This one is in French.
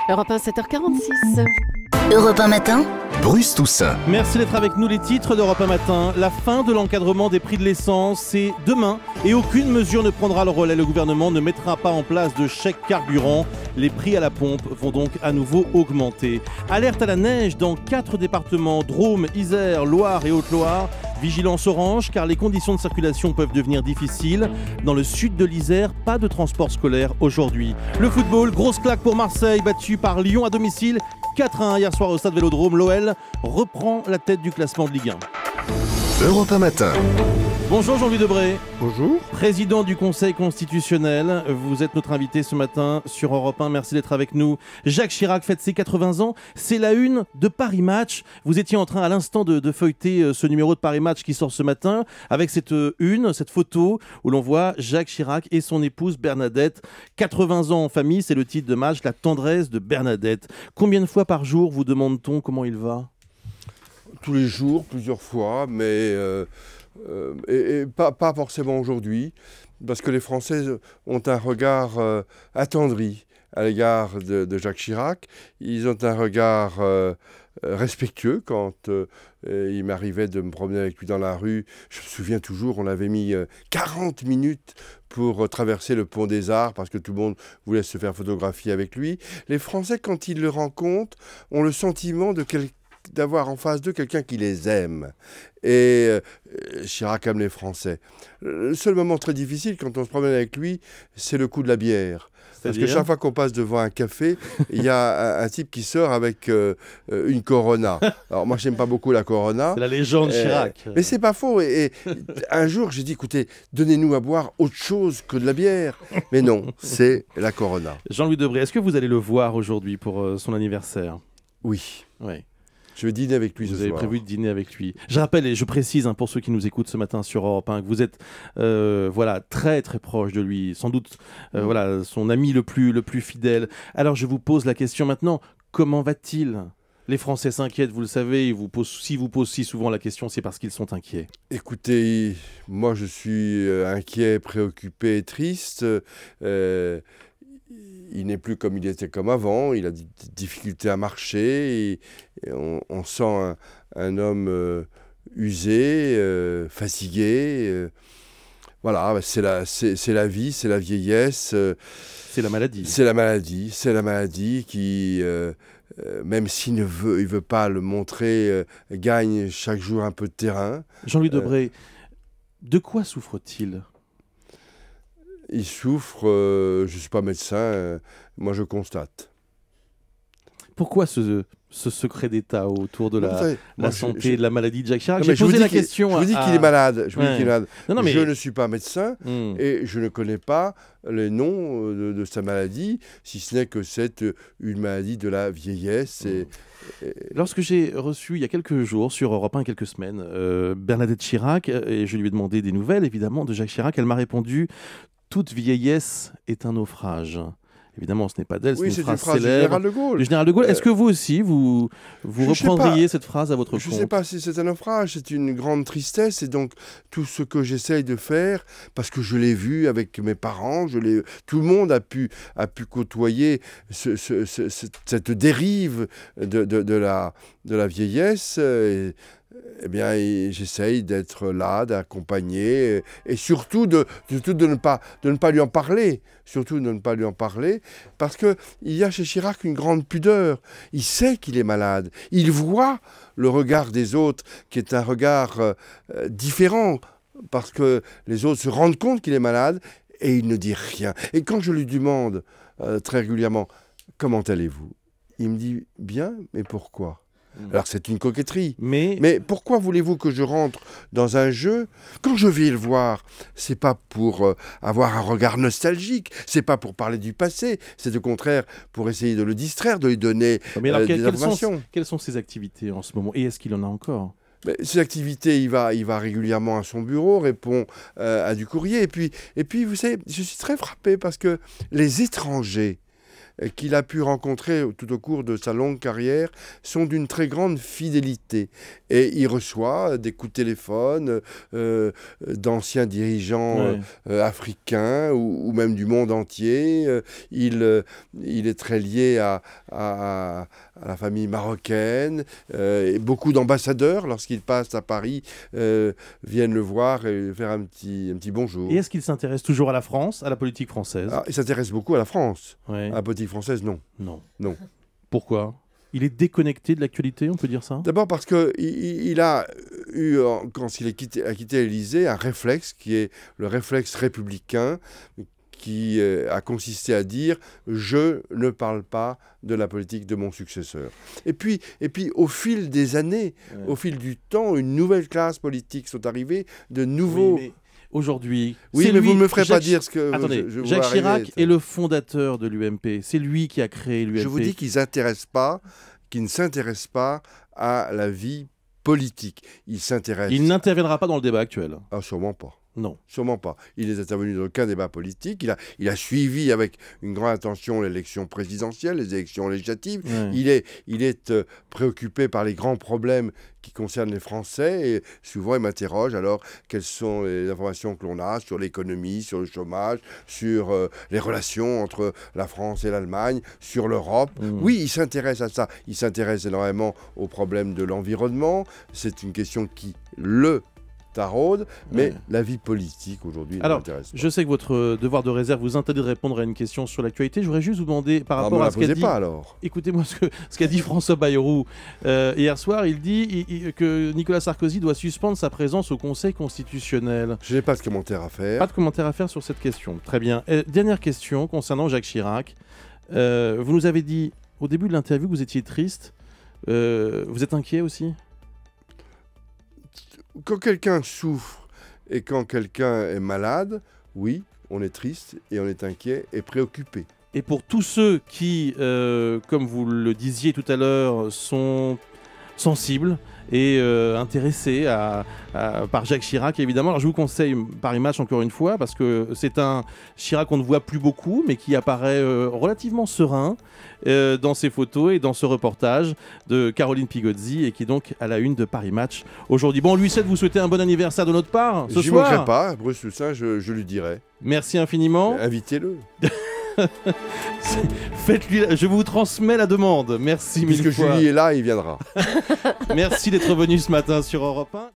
Europe 1, 7h46. Europe 1 matin, Bruce Toussaint. Merci d'être avec nous. Les titres d'Europe 1 matin. La fin de l'encadrement des prix de l'essence, c'est demain et aucune mesure ne prendra le relais. Le gouvernement ne mettra pas en place de chèque carburant. Les prix à la pompe vont donc à nouveau augmenter. Alerte à la neige dans 4 départements, Drôme, Isère, Loire et Haute-Loire. Vigilance orange car les conditions de circulation peuvent devenir difficiles. Dans le sud de l'Isère, pas de transport scolaire aujourd'hui. Le football, grosse claque pour Marseille, battu par Lyon à domicile. 4-1 hier soir au stade Vélodrome. L'OL reprend la tête du classement de Ligue 1. Europe 1 matin. Bonjour Jean-Louis Debré. Bonjour. Président du Conseil constitutionnel, vous êtes notre invité ce matin sur Europe 1, merci d'être avec nous. Jacques Chirac fête ses 80 ans, c'est la une de Paris Match. Vous étiez en train à l'instant de feuilleter ce numéro de Paris Match qui sort ce matin, avec cette photo où l'on voit Jacques Chirac et son épouse Bernadette. 80 ans en famille, c'est le titre de match, la tendresse de Bernadette. Combien de fois par jour vous demande-t-on comment il va ? Tous les jours, plusieurs fois, mais pas forcément aujourd'hui, parce que les Français ont un regard attendri à l'égard de Jacques Chirac. Ils ont un regard respectueux quand il m'arrivait de me promener avec lui dans la rue. Je me souviens toujours, on avait mis 40 minutes pour traverser le pont des Arts parce que tout le monde voulait se faire photographier avec lui. Les Français, quand ils le rencontrent, ont le sentiment d'avoir en face d'eux quelqu'un qui les aime. Et Chirac aime les Français. Le seul moment très difficile quand on se promène avec lui, c'est le coup de la bière. Parce que chaque fois qu'on passe devant un café, il y a un type qui sort avec une Corona. Alors moi, je n'aime pas beaucoup la Corona. C'est la légende Chirac. Mais c'est pas faux. Et un jour, j'ai dit, écoutez, donnez-nous à boire autre chose que de la bière. Mais non, c'est la Corona. Jean-Louis Debré, est-ce que vous allez le voir aujourd'hui pour son anniversaire ? Oui. Oui. Je vais dîner avec lui ce soir. Vous avez prévu de dîner avec lui. Je rappelle et je précise pour ceux qui nous écoutent ce matin sur Europe 1 que vous êtes très très proche de lui, sans doute son ami le plus fidèle. Alors je vous pose la question maintenant, comment va-t-il ? Les Français s'inquiètent, vous le savez, s'ils vous posent si souvent la question, c'est parce qu'ils sont inquiets. Écoutez, moi je suis inquiet, préoccupé et triste. Il n'est plus comme il était comme avant, il a des difficultés à marcher, et on sent un homme usé, fatigué. Voilà, c'est la vie, c'est la vieillesse. C'est la maladie. C'est la maladie qui, même s'il ne veut pas le montrer, gagne chaque jour un peu de terrain. Jean-Louis Debré, de quoi souffre-t-il ? Il souffre, je ne suis pas médecin, moi je constate. Pourquoi ce secret d'État autour de la santé et de la maladie de Jacques Chirac ? J'ai posé la question. Je vous dis qu'il est malade. Je ne suis pas médecin et je ne connais pas les noms de sa maladie, si ce n'est que c'est une maladie de la vieillesse. Lorsque j'ai reçu il y a quelques jours sur Europe 1, quelques semaines, Bernadette Chirac, et je lui ai demandé des nouvelles évidemment de Jacques Chirac, elle m'a répondu « Toute vieillesse est un naufrage ». Évidemment, ce n'est pas d'elle, c'est une phrase célèbre du général de Gaulle. Du général de Gaulle. Est-ce que vous aussi, vous reprendriez cette phrase à votre compte ? Je ne sais pas si c'est un naufrage, c'est une grande tristesse. Et donc, tout ce que j'essaye de faire, parce que je l'ai vu avec mes parents, tout le monde a pu côtoyer cette dérive de la vieillesse. Eh bien, j'essaye d'être là, d'accompagner, et surtout de ne pas lui en parler. Surtout de ne pas lui en parler, parce qu'il y a chez Chirac une grande pudeur. Il sait qu'il est malade. Il voit le regard des autres, qui est un regard différent, parce que les autres se rendent compte qu'il est malade, et il ne dit rien. Et quand je lui demande très régulièrement « Comment allez-vous ?» il me dit « Bien, mais pourquoi ?» Alors c'est une coquetterie. Mais pourquoi voulez-vous que je rentre dans un jeu ? Quand je vais le voir, c'est pas pour avoir un regard nostalgique, c'est pas pour parler du passé, c'est au contraire pour essayer de le distraire, de lui donner des informations. Quelles sont ses activités en ce moment ? Et est-ce qu'il en a encore ? Ses activités, il va régulièrement à son bureau, répond à du courrier. Et puis, vous savez, je suis très frappé parce que les étrangers qu'il a pu rencontrer tout au cours de sa longue carrière sont d'une très grande fidélité. Et il reçoit des coups de téléphone d'anciens dirigeants africains ou même du monde entier. Il est très lié à la famille marocaine. Et beaucoup d'ambassadeurs, lorsqu'il passe à Paris, viennent le voir et faire un petit bonjour. Et est-ce qu'il s'intéresse toujours à la France, à la politique française? Il s'intéresse beaucoup à la France. Ouais. À la politique française, non. Non. Pourquoi? Il est déconnecté de l'actualité, on peut dire ça? D'abord parce qu'il a eu, quand il a quitté l'Élysée, un réflexe qui est le réflexe républicain, qui a consisté à dire « je ne parle pas de la politique de mon successeur ». Et puis au fil des années, au fil du temps, une nouvelle classe politique sont arrivées, de nouveaux... Oui, aujourd'hui... Oui, mais vous ne me ferez pas dire ce que... Attendez, Jacques Chirac est le fondateur de l'UMP. C'est lui qui a créé l'UMP. Je vous dis qu'ils ne s'intéressent pas à la vie politique. Ils s'intéressent... Il n'interviendra pas dans le débat actuel. Ah, sûrement pas. Non. Sûrement pas. Il n'est intervenu dans aucun débat politique. Il a suivi avec une grande attention l'élection présidentielle, les élections législatives. Ouais. Il est préoccupé par les grands problèmes qui concernent les Français. Et souvent, il m'interroge alors quelles sont les informations que l'on a sur l'économie, sur le chômage, sur les relations entre la France et l'Allemagne, sur l'Europe. Oui, il s'intéresse à ça. Il s'intéresse énormément aux problèmes de l'environnement. C'est une question qui le taraude, mais la vie politique aujourd'hui ne m'intéresse pas. Je sais que votre devoir de réserve vous interdit de répondre à une question sur l'actualité. Je voudrais juste vous demander par rapport à ce qu'a dit... Écoutez-moi ce qu'a dit François Bayrou hier soir. Il dit que Nicolas Sarkozy doit suspendre sa présence au Conseil constitutionnel. Je n'ai pas de commentaire à faire. Pas de commentaire à faire sur cette question. Très bien. Dernière question concernant Jacques Chirac. Vous nous avez dit au début de l'interview que vous étiez triste. Vous êtes inquiet aussi ? Quand quelqu'un souffre et quand quelqu'un est malade, oui, on est triste et on est inquiet et préoccupé. Et pour tous ceux qui, comme vous le disiez tout à l'heure, sont sensibles et intéressés par Jacques Chirac, évidemment. Alors je vous conseille Paris Match encore une fois, parce que c'est un Chirac qu'on ne voit plus beaucoup, mais qui apparaît relativement serein dans ses photos et dans ce reportage de Caroline Pigozzi, et qui est donc à la une de Paris Match aujourd'hui. Bon, Louis VII, vous souhaitez un bon anniversaire de notre part ce soir. J'y manquerai pas, Bruce Toussaint, je lui dirai. Merci infiniment. Invitez-le. Faites-lui, je vous transmets la demande. Merci mille fois. Puisque Julie est là, il viendra. Merci d'être venu ce matin sur Europe 1.